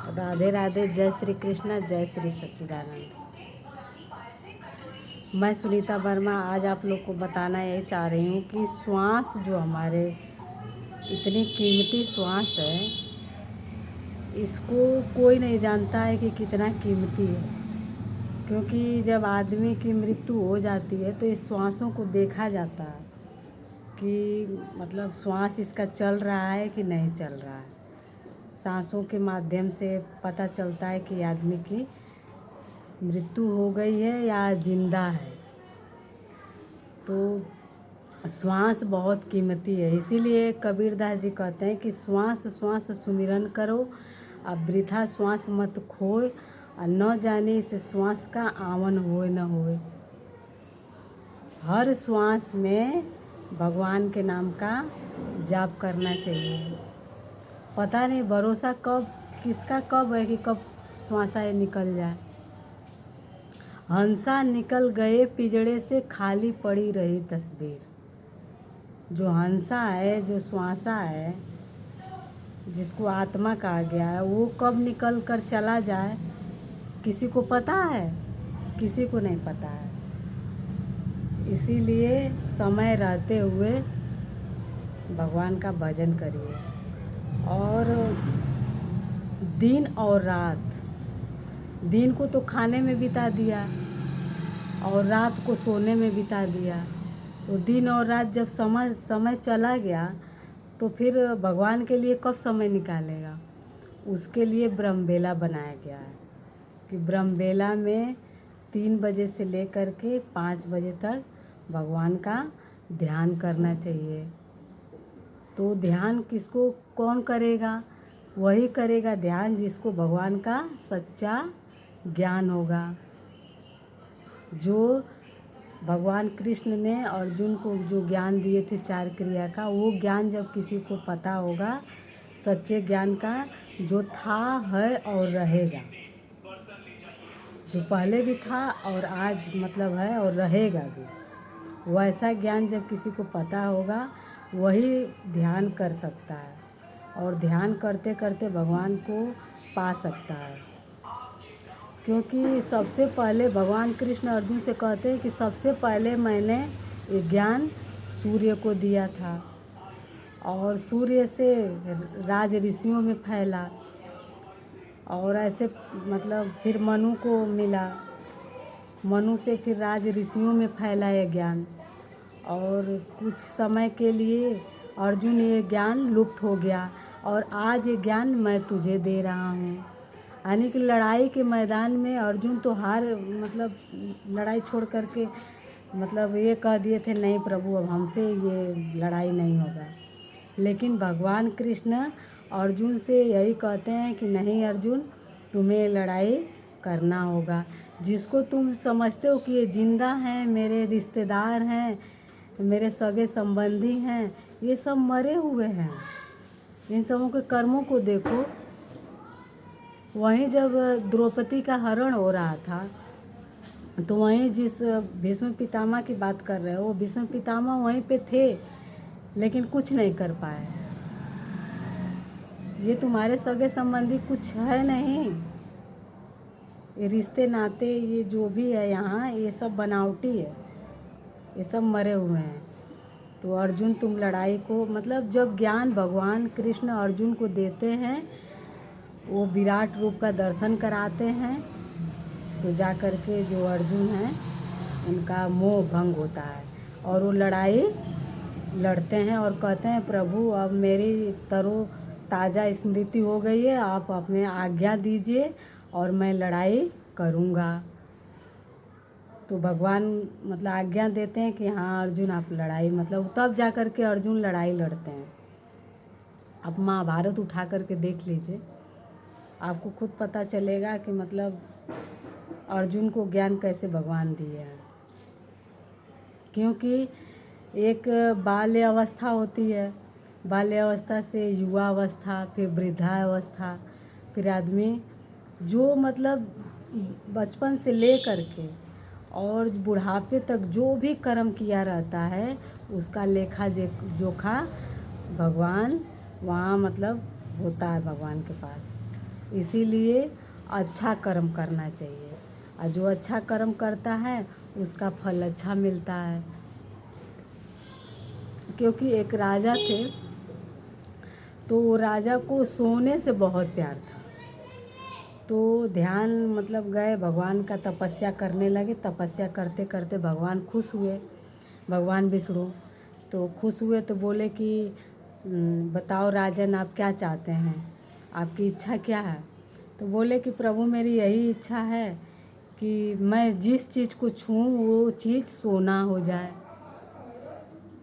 राधे राधे। जय श्री कृष्ण, जय श्री सच्चिदानंद। मैं सुनीता वर्मा आज आप लोग को बताना ये चाह रही हूँ कि श्वास जो हमारे इतनी कीमती श्वास है, इसको कोई नहीं जानता है कि कितना कीमती है। क्योंकि जब आदमी की मृत्यु हो जाती है तो इस श्वासों को देखा जाता है कि मतलब श्वास इसका चल रहा है कि नहीं चल रहा है। सांसों के माध्यम से पता चलता है कि आदमी की मृत्यु हो गई है या जिंदा है। तो श्वास बहुत कीमती है, इसीलिए कबीरदास जी कहते हैं कि श्वास श्वास सुमिरन करो, अब वृथा श्वास मत खोए, और न जाने इस श्वास का आवन होए न होए। हर श्वास में भगवान के नाम का जाप करना चाहिए। पता नहीं भरोसा किसका कब है कि कब श्वासा निकल जाए। हंसा निकल गए पिंजड़े से, खाली पड़ी रही तस्वीर। जो हंसा है, जो श्वासा है, जिसको आत्मा कहा गया है, वो कब निकल कर चला जाए किसी को पता है? किसी को नहीं पता है। इसीलिए समय रहते हुए भगवान का भजन करिए। और दिन और रात, दिन को तो खाने में बिता दिया और रात को सोने में बिता दिया, तो दिन और रात जब समय चला गया तो फिर भगवान के लिए कब समय निकालेगा? उसके लिए ब्रह्मबेला बनाया गया है कि ब्रह्मबेला में 3 बजे से लेकर के 5 बजे तक भगवान का ध्यान करना चाहिए। तो ध्यान किसको कौन करेगा? वही करेगा ध्यान जिसको भगवान का सच्चा ज्ञान होगा। जो भगवान कृष्ण ने अर्जुन को जो ज्ञान दिए थे 4 क्रिया का, वो ज्ञान जब किसी को पता होगा, सच्चे ज्ञान का, जो था है और रहेगा, जो पहले भी था और आज मतलब है और रहेगा भी, वैसा ज्ञान जब किसी को पता होगा वही ध्यान कर सकता है और ध्यान करते करते भगवान को पा सकता है। क्योंकि सबसे पहले भगवान कृष्ण अर्जुन से कहते हैं कि सबसे पहले मैंने ये ज्ञान सूर्य को दिया था और सूर्य से राज ऋषियों में फैला और ऐसे मतलब फिर मनु को मिला, मनु से फिर राज ऋषियों में फैला ये ज्ञान और कुछ समय के लिए अर्जुन ये ज्ञान लुप्त हो गया और आज ये ज्ञान मैं तुझे दे रहा हूँ। यानी कि लड़ाई के मैदान में अर्जुन तो मतलब लड़ाई छोड़ करके मतलब ये कह दिए थे नहीं प्रभु अब हमसे ये लड़ाई नहीं होगा। लेकिन भगवान कृष्ण अर्जुन से यही कहते हैं कि नहीं अर्जुन, तुम्हें लड़ाई करना होगा। जिसको तुम समझते हो कि ये जिंदा हैं, मेरे रिश्तेदार हैं, मेरे सगे संबंधी हैं, ये सब मरे हुए हैं। इन सबों के कर्मों को देखो। वहीं जब द्रौपदी का हरण हो रहा था तो वहीं जिस भीष्म पितामह की बात कर रहे हो, वो भीष्म पितामह वहीं पे थे लेकिन कुछ नहीं कर पाए। ये तुम्हारे सगे संबंधी कुछ है नहीं, ये रिश्ते नाते ये जो भी है यहाँ, ये सब बनावटी है, ये सब मरे हुए हैं। तो अर्जुन तुम लड़ाई को मतलब जब ज्ञान भगवान कृष्ण अर्जुन को देते हैं, वो विराट रूप का दर्शन कराते हैं, तो जा कर के जो अर्जुन हैं उनका मोह भंग होता है और वो लड़ाई लड़ते हैं और कहते हैं प्रभु अब मेरी तरो ताज़ा स्मृति हो गई है, आप अपने आज्ञा दीजिए और मैं लड़ाई करूँगा। तो भगवान मतलब आज्ञा देते हैं कि हाँ अर्जुन आप लड़ाई मतलब तब जा कर के अर्जुन लड़ाई लड़ते हैं। अब महाभारत उठा करके देख लीजिए, आपको खुद पता चलेगा कि मतलब अर्जुन को ज्ञान कैसे भगवान दिए हैं। क्योंकि एक बाल्य अवस्था होती है, बाल्य अवस्था से युवा अवस्था, फिर वृद्धावस्था, फिर आदमी जो मतलब बचपन से ले कर के और बुढ़ापे तक जो भी कर्म किया रहता है उसका लेखा जोखा भगवान वहाँ मतलब होता है भगवान के पास। इसीलिए अच्छा कर्म करना चाहिए, और जो अच्छा कर्म करता है उसका फल अच्छा मिलता है। क्योंकि एक राजा थे, तो वो राजा को सोने से बहुत प्यार था। तो ध्यान मतलब गए, भगवान का तपस्या करने लगे। तपस्या करते करते भगवान खुश हुए, भगवान विष्णु तो खुश हुए। तो बोले कि बताओ राजन, आप क्या चाहते हैं, आपकी इच्छा क्या है? तो बोले कि प्रभु मेरी यही इच्छा है कि मैं जिस चीज़ को छूऊं वो चीज़ सोना हो जाए।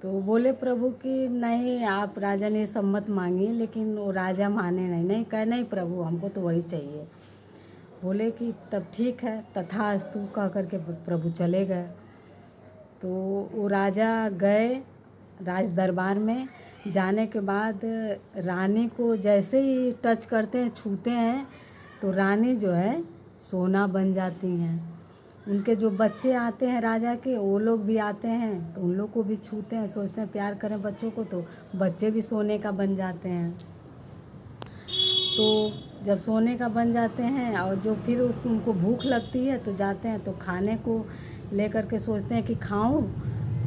तो बोले प्रभु कि नहीं, आप राजा ने सब मत मांगिए। लेकिन वो राजा माने नहीं, नहीं कहे नहीं प्रभु, हमको तो वही चाहिए। बोले कि तब ठीक है, तथास्तु कह करके प्रभु चले गए। तो वो राजा गए राज दरबार में। जाने के बाद रानी को जैसे ही टच करते हैं, छूते हैं, तो रानी जो है सोना बन जाती हैं। उनके जो बच्चे आते हैं राजा के, वो लोग भी आते हैं, तो उन लोग को भी छूते हैं, सोचते हैं प्यार करें बच्चों को, तो बच्चे भी सोने का बन जाते हैं। तो जब सोने का बन जाते हैं और जो फिर उसको उनको भूख लगती है, तो जाते हैं तो खाने को लेकर के सोचते हैं कि खाऊं,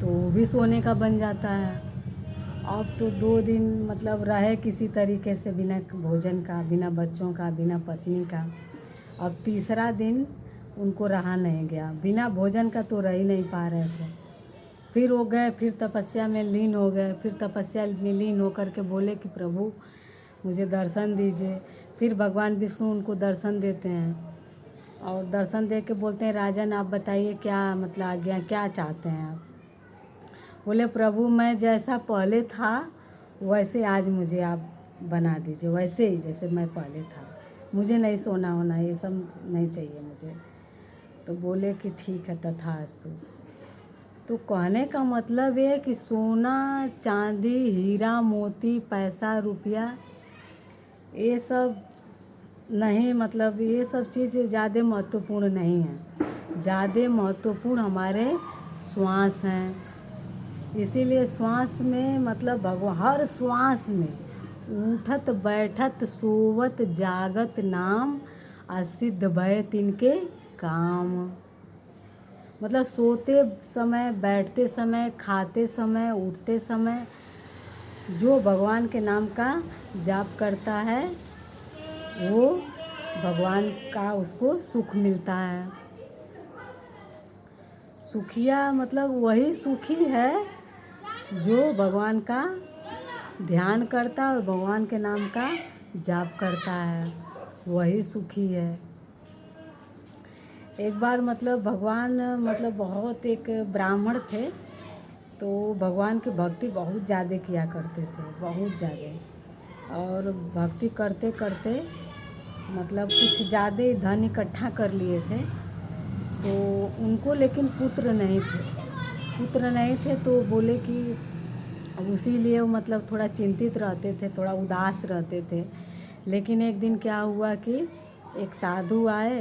तो वो भी सोने का बन जाता है। अब तो 2 दिन मतलब रहे किसी तरीके से, बिना भोजन का, बिना बच्चों का, बिना पत्नी का। अब तीसरा दिन उनको रहा नहीं गया, बिना भोजन का तो रह ही नहीं पा रहे थे। फिर वो गए, फिर तपस्या में लीन हो गए। फिर तपस्या में लीन होकर के बोले कि प्रभु मुझे दर्शन दीजिए। फिर भगवान विष्णु उनको दर्शन देते हैं, और दर्शन दे के बोलते हैं राजन आप बताइए क्या मतलब आज्ञा, क्या चाहते हैं आप? बोले प्रभु मैं जैसा पहले था वैसे आज मुझे आप बना दीजिए, वैसे ही जैसे मैं पहले था। मुझे नहीं सोना होना, ये सब नहीं चाहिए मुझे। तो बोले कि ठीक है, तथास्तु। तो कहने का मतलब ये है कि सोना चांदी हीरा मोती पैसा रुपया ये सब नहीं, मतलब ये सब चीज़ ज़्यादा महत्वपूर्ण नहीं है। ज़्यादा महत्वपूर्ण हमारे श्वास हैं। इसीलिए श्वास में मतलब भगवान हर श्वास में उठत बैठत सोवत जागत नाम, असिद्ध भय तिनके काम। मतलब सोते समय, बैठते समय, खाते समय, उठते समय जो भगवान के नाम का जाप करता है वो भगवान का उसको सुख मिलता है। सुखिया मतलब वही सुखी है जो भगवान का ध्यान करता है और भगवान के नाम का जाप करता है, वही सुखी है। एक बार मतलब भगवान मतलब बहुत एक ब्राह्मण थे, तो भगवान की भक्ति बहुत ज़्यादा किया करते थे, बहुत ज़्यादा। और भक्ति करते करते मतलब कुछ ज़्यादा ही धन इकट्ठा कर लिए थे। तो उनको लेकिन पुत्र नहीं थे, पुत्र नहीं थे। तो बोले कि उसीलिए वो मतलब थोड़ा चिंतित रहते थे, थोड़ा उदास रहते थे। लेकिन एक दिन क्या हुआ कि एक साधु आए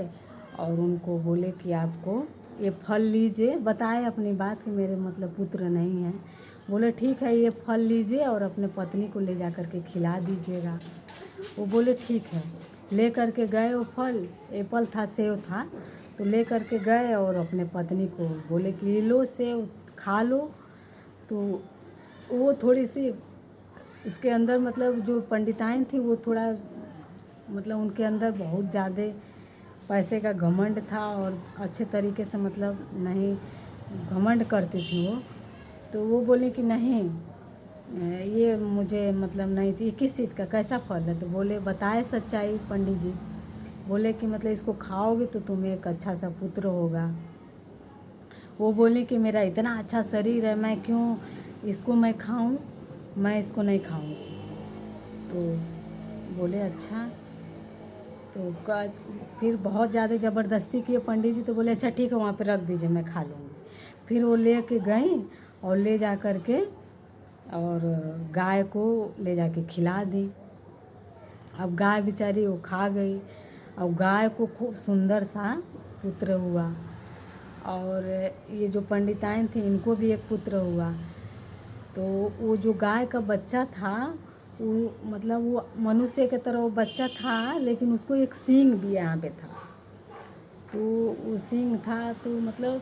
और उनको बोले कि आपको ये फल लीजिए, बताए अपनी बात कि मेरे मतलब पुत्र नहीं है। बोले ठीक है, ये फल लीजिए और अपने पत्नी को ले जा कर के खिला दीजिएगा। वो बोले ठीक है। ले कर के गए वो फल, एप्पल था, सेव था, तो ले कर के गए और अपने पत्नी को बोले कि ये लो सेव खा लो। तो वो थोड़ी सी उसके अंदर मतलब जो पंडिताइन थी वो थोड़ा मतलब उनके अंदर बहुत ज़्यादा पैसे का घमंड था, और अच्छे तरीके से मतलब नहीं घमंड करती थी वो। तो वो बोली कि नहीं ये मुझे मतलब नहीं चाहिए। किस चीज़ का, कैसा फल है? तो बोले बताए सच्चाई पंडित जी। बोले कि मतलब इसको खाओगे तो तुम्हें एक अच्छा सा पुत्र होगा। वो बोले कि मेरा इतना अच्छा शरीर है, मैं क्यों इसको मैं खाऊं, मैं इसको नहीं खाऊंगी। तो बोले अच्छा। तो फिर बहुत ज़्यादा ज़बरदस्ती किए पंडित जी। तो बोले अच्छा ठीक है, वहाँ पे रख दीजिए, मैं खा लूँगी। फिर वो ले के गई और ले जा कर के और गाय को ले जा के खिला दी। अब गाय बेचारी वो खा गई। अब गाय को खूब सुंदर सा पुत्र हुआ, और ये जो पंडिताइन थी इनको भी एक पुत्र हुआ। तो वो जो गाय का बच्चा था वो मतलब वो मनुष्य की तरह वो बच्चा था, लेकिन उसको एक सींग भी यहाँ पे था। तो वो सींग था, तो मतलब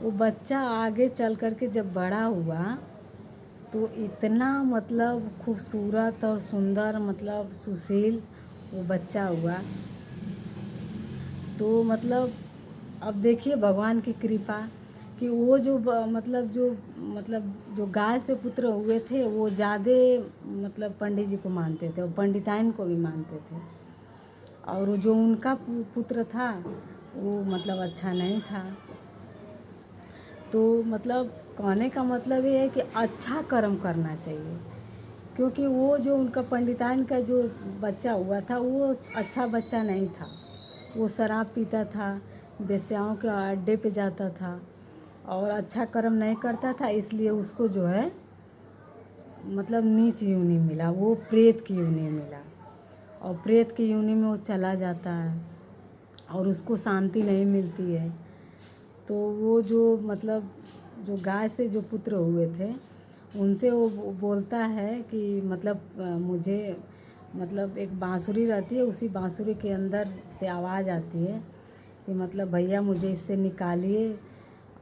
वो बच्चा आगे चल कर के जब बड़ा हुआ तो इतना मतलब खूबसूरत और सुंदर, मतलब सुशील वो बच्चा हुआ। तो मतलब अब देखिए भगवान की कृपा कि वो जो मतलब जो गाय से पुत्र हुए थे वो ज़्यादा मतलब पंडित जी को मानते थे और पंडिताइन को भी मानते थे। और जो उनका पुत्र था वो मतलब अच्छा नहीं था। तो मतलब कहने का मतलब ये है कि अच्छा कर्म करना चाहिए, क्योंकि वो जो उनका पंडिताइन का जो बच्चा हुआ था वो अच्छा बच्चा नहीं था। वो शराब पीता था, वेश्याओं के अड्डे पे जाता था और अच्छा कर्म नहीं करता था, इसलिए उसको जो है मतलब नीच योनि मिला, वो प्रेत की योनि मिला। और प्रेत की योनि में वो चला जाता है और उसको शांति नहीं मिलती है। तो वो जो मतलब जो गाय से जो पुत्र हुए थे उनसे वो बोलता है कि मतलब मुझे मतलब एक बांसुरी रहती है, उसी बांसुरी के अंदर से आवाज़ आती है कि मतलब भैया मुझे इससे निकालिए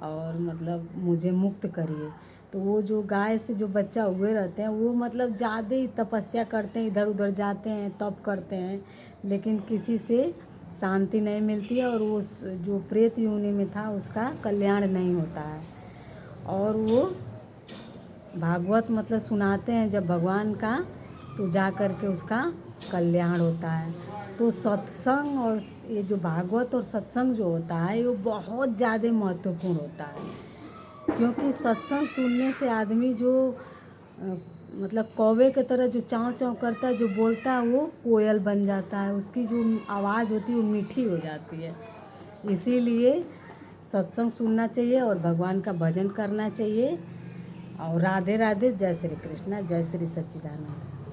और मतलब मुझे मुक्त करिए। तो वो जो गाय से जो बच्चा हुए रहते हैं वो मतलब ज़्यादा ही तपस्या करते हैं, इधर उधर जाते हैं, तप करते हैं, लेकिन किसी से शांति नहीं मिलती है और वो जो प्रेत योनि में था उसका कल्याण नहीं होता है। और वो भागवत मतलब सुनाते हैं जब भगवान का, तो जा कर के उसका कल्याण होता है। तो सत्संग और ये जो भागवत और सत्संग जो होता है वो बहुत ज़्यादा महत्वपूर्ण होता है, क्योंकि सत्संग सुनने से आदमी जो मतलब कौवे की तरह जो चाँव चाँव करता है, जो बोलता है वो कोयल बन जाता है, उसकी जो आवाज़ होती है वो मीठी हो जाती है। इसीलिए सत्संग सुनना चाहिए और भगवान का भजन करना चाहिए। और राधे राधे, जय श्री कृष्णा, जय श्री सच्चिदानंद।